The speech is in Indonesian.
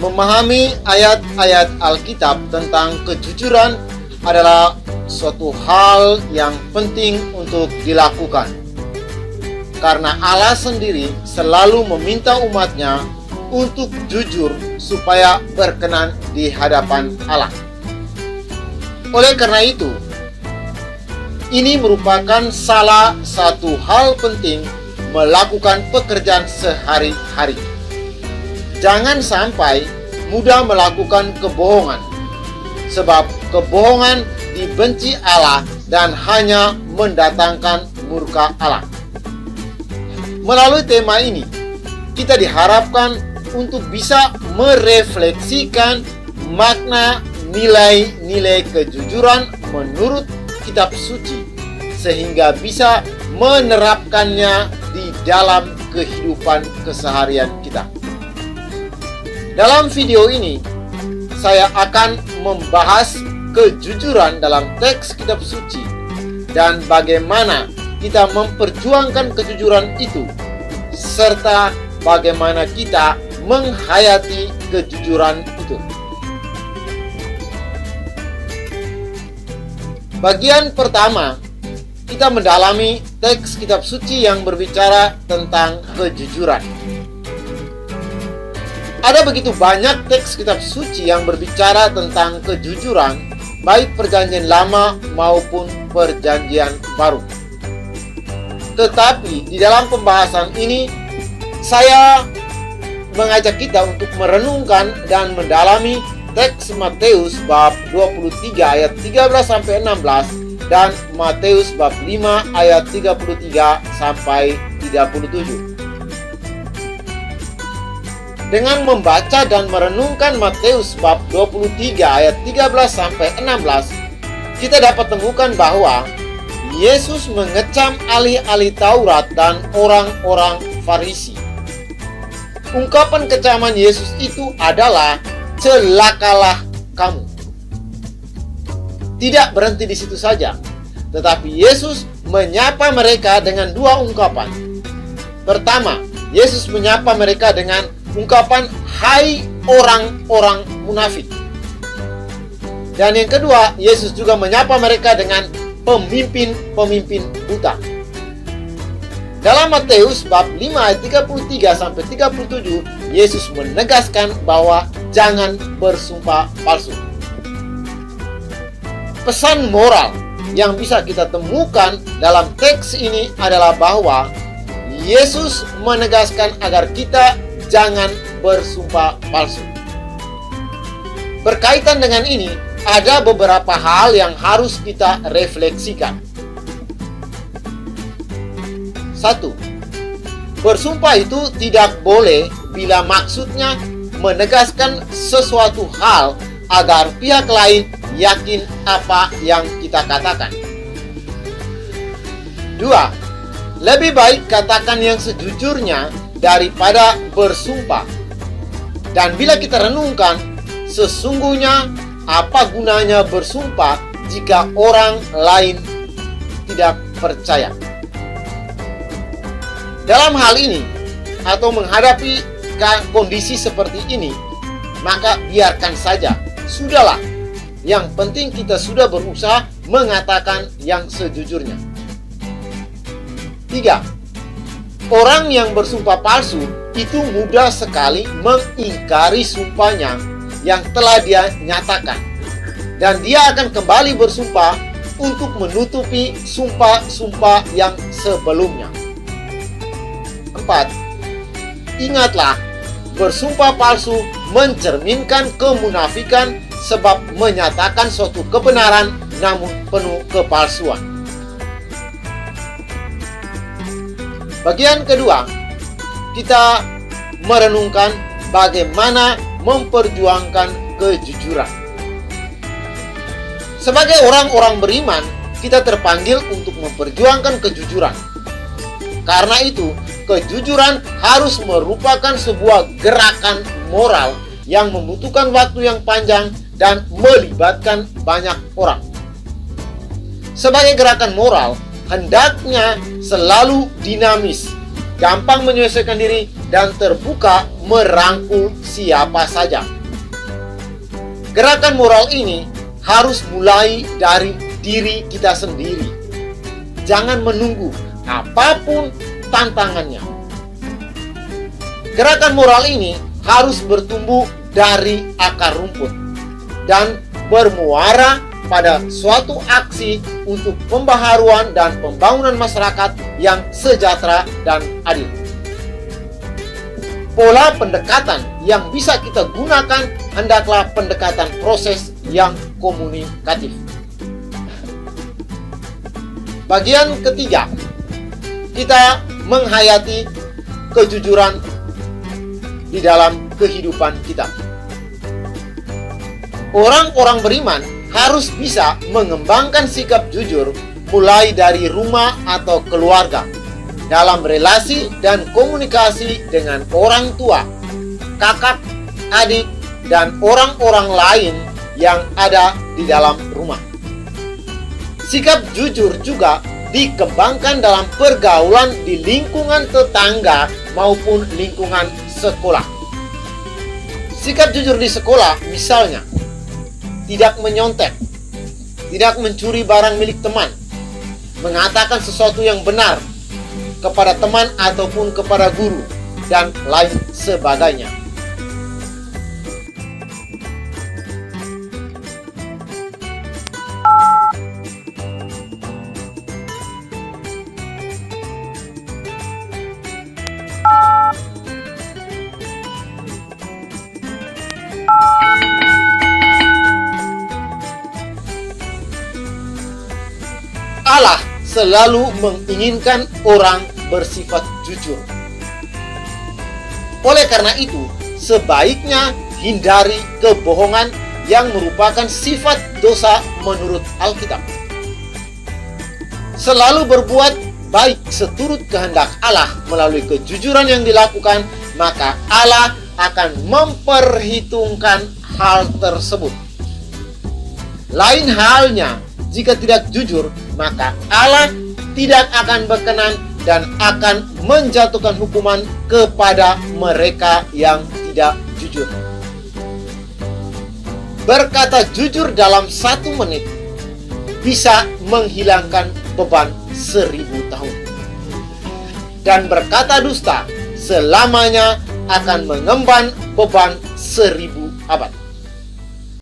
Memahami ayat-ayat Alkitab tentang kejujuran adalah suatu hal yang penting untuk dilakukan. Karena Allah sendiri selalu meminta umatnya untuk jujur supaya berkenan di hadapan Allah. Oleh karena itu, ini merupakan salah satu hal penting melakukan pekerjaan sehari-hari. Jangan sampai mudah melakukan kebohongan, sebab kebohongan dibenci Allah dan hanya mendatangkan murka Allah. Melalui tema ini, kita diharapkan untuk bisa merefleksikan makna nilai-nilai kejujuran menurut kitab suci, sehingga bisa menerapkannya di dalam kehidupan keseharian kita. Dalam video ini, saya akan membahas kejujuran dalam teks kitab suci dan bagaimana kita memperjuangkan kejujuran itu, serta bagaimana kita menghayati kejujuran itu. Bagian pertama, kita mendalami teks kitab suci yang berbicara tentang kejujuran. Ada begitu banyak teks kitab suci yang berbicara tentang kejujuran, baik perjanjian lama maupun perjanjian baru. Tetapi di dalam pembahasan ini, saya mengajak kita untuk merenungkan dan mendalami teks Matius bab 23 ayat 13-16 dan Matius bab 5 ayat 33-37. Dengan membaca dan merenungkan Matius bab 23 ayat 13-16, kita dapat temukan bahwa Yesus mengecam ahli-ahli Taurat dan orang-orang Farisi. Ungkapan kecaman Yesus itu adalah celakalah kamu. Tidak berhenti di situ saja, tetapi Yesus menyapa mereka dengan dua ungkapan. Pertama, Yesus menyapa mereka dengan ungkapan hai orang-orang munafik. Dan yang kedua, Yesus juga menyapa mereka dengan pemimpin-pemimpin buta. Dalam Matius bab 5 ayat 33-37, Yesus menegaskan bahwa jangan bersumpah palsu. Pesan moral yang bisa kita temukan dalam teks ini adalah bahwa Yesus menegaskan agar kita jangan bersumpah palsu. Berkaitan dengan ini, ada beberapa hal yang harus kita refleksikan. 1. Bersumpah itu tidak boleh bila maksudnya menegaskan sesuatu hal agar pihak lain yakin apa yang kita katakan. 2. Lebih baik katakan yang sejujurnya daripada bersumpah. Dan bila kita renungkan, sesungguhnya apa gunanya bersumpah jika orang lain tidak percaya? Dalam hal ini, atau menghadapi kondisi seperti ini, maka biarkan saja. Sudahlah, yang penting kita sudah berusaha mengatakan yang sejujurnya. 3. Orang yang bersumpah palsu itu mudah sekali mengingkari sumpahnya yang telah dia nyatakan. Dan dia akan kembali bersumpah untuk menutupi sumpah-sumpah yang sebelumnya. 4. Ingatlah, bersumpah palsu mencerminkan kemunafikan sebab menyatakan suatu kebenaran namun penuh kepalsuan. Bagian kedua, kita merenungkan bagaimana memperjuangkan kejujuran. Sebagai orang-orang beriman, kita terpanggil untuk memperjuangkan kejujuran. Karena itu, kejujuran harus merupakan sebuah gerakan moral yang membutuhkan waktu yang panjang dan melibatkan banyak orang. Sebagai gerakan moral, hendaknya selalu dinamis, gampang menyesuaikan diri, dan terbuka merangkul siapa saja. Gerakan moral ini harus mulai dari diri kita sendiri. Jangan menunggu apapun tantangannya. Gerakan moral ini harus bertumbuh dari akar rumput dan bermuara pada suatu aksi untuk pembaharuan dan pembangunan masyarakat yang sejahtera dan adil. Pola pendekatan yang bisa kita gunakan hendaklah pendekatan proses yang komunikatif. Bagian ketiga, kita menghayati kejujuran di dalam kehidupan kita. Orang-orang beriman harus bisa mengembangkan sikap jujur mulai dari rumah atau keluarga, dalam relasi dan komunikasi dengan orang tua, kakak, adik, dan orang-orang lain yang ada di dalam rumah. Sikap jujur juga dikembangkan dalam pergaulan di lingkungan tetangga maupun lingkungan sekolah. Sikap jujur di sekolah misalnya, tidak menyontek, tidak mencuri barang milik teman, mengatakan sesuatu yang benar kepada teman ataupun kepada guru, dan lain sebagainya. Allah selalu menginginkan orang bersifat jujur. Oleh karena itu, sebaiknya hindari kebohongan yang merupakan sifat dosa menurut Alkitab. Selalu berbuat baik seturut kehendak Allah melalui kejujuran yang dilakukan, maka Allah akan memperhitungkan hal tersebut. Lain halnya, jika tidak jujur, maka Allah tidak akan berkenan dan akan menjatuhkan hukuman kepada mereka yang tidak jujur. Berkata jujur dalam 1 menit bisa menghilangkan beban 1000 tahun. Dan berkata dusta selamanya akan mengemban beban 1000 abad.